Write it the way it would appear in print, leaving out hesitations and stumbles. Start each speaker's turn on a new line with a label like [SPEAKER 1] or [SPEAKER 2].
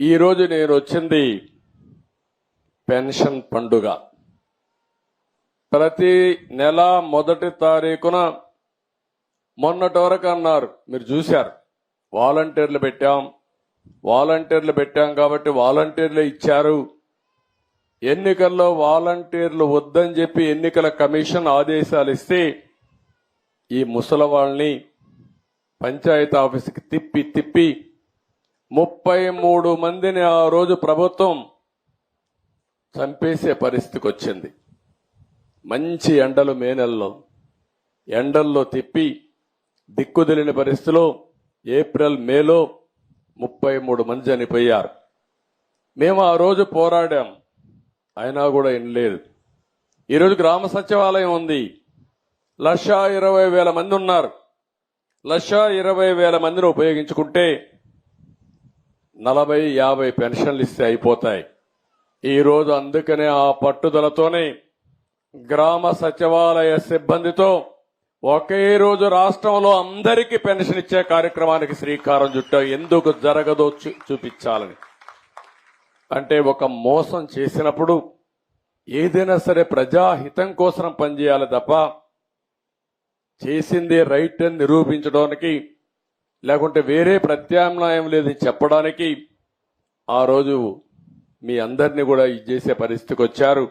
[SPEAKER 1] ఈరోజు నేను వచ్చింది పెన్షన్ పండుగ. ప్రతి నెల మొదటి తారీఖున మొన్నటి వరకు అన్నారు, మీరు చూశారు, వాలంటీర్లు పెట్టాం కాబట్టి వాలంటీర్లు ఇచ్చారు. ఎన్నికల్లో వాలంటీర్లు వద్దని చెప్పి ఎన్నికల కమిషన్ ఆదేశాలు ఇస్తే ఈ ముసలవాళ్ళని పంచాయతీ ఆఫీసుకి తిప్పి 33 మందిని ఆ రోజు ప్రభుత్వం చంపేసే పరిస్థితికి వచ్చింది. మంచి ఎండలు మే నెలలో ఎండల్లో తిప్పి దిక్కుదెలిని పరిస్థితిలో ఏప్రిల్ మేలో 33 మంది చనిపోయారు. మేము ఆ రోజు పోరాడాం, అయినా కూడా వినలేదు. ఈరోజు గ్రామ సచివాలయం ఉంది, 1,20,000 మంది ఉన్నారు. 1,20,000 మందిని ఉపయోగించుకుంటే 40-50 పెన్షన్లు ఇస్తే అయిపోతాయి. ఈరోజు అందుకనే ఆ పట్టుదలతోనే గ్రామ సచివాలయ సిబ్బందితో ఒకే రోజు రాష్ట్రంలో అందరికీ పెన్షన్ ఇచ్చే కార్యక్రమానికి శ్రీకారం చుట్టాం. ఎందుకు జరగదో చూపించాలని. అంటే ఒక మోసం చేసినప్పుడు ఏదైనా సరే ప్రజాహితం కోసం పనిచేయాలి తప్ప చేసింది రైట్ అని నిరూపించడానికి లేకుంటే వేరే ప్రత్యామ్నాయం లేదని చెప్పడానికి ఆ రోజు మీ అందరినీ కూడా ఇది చేసే పరిస్థితికి వచ్చారు.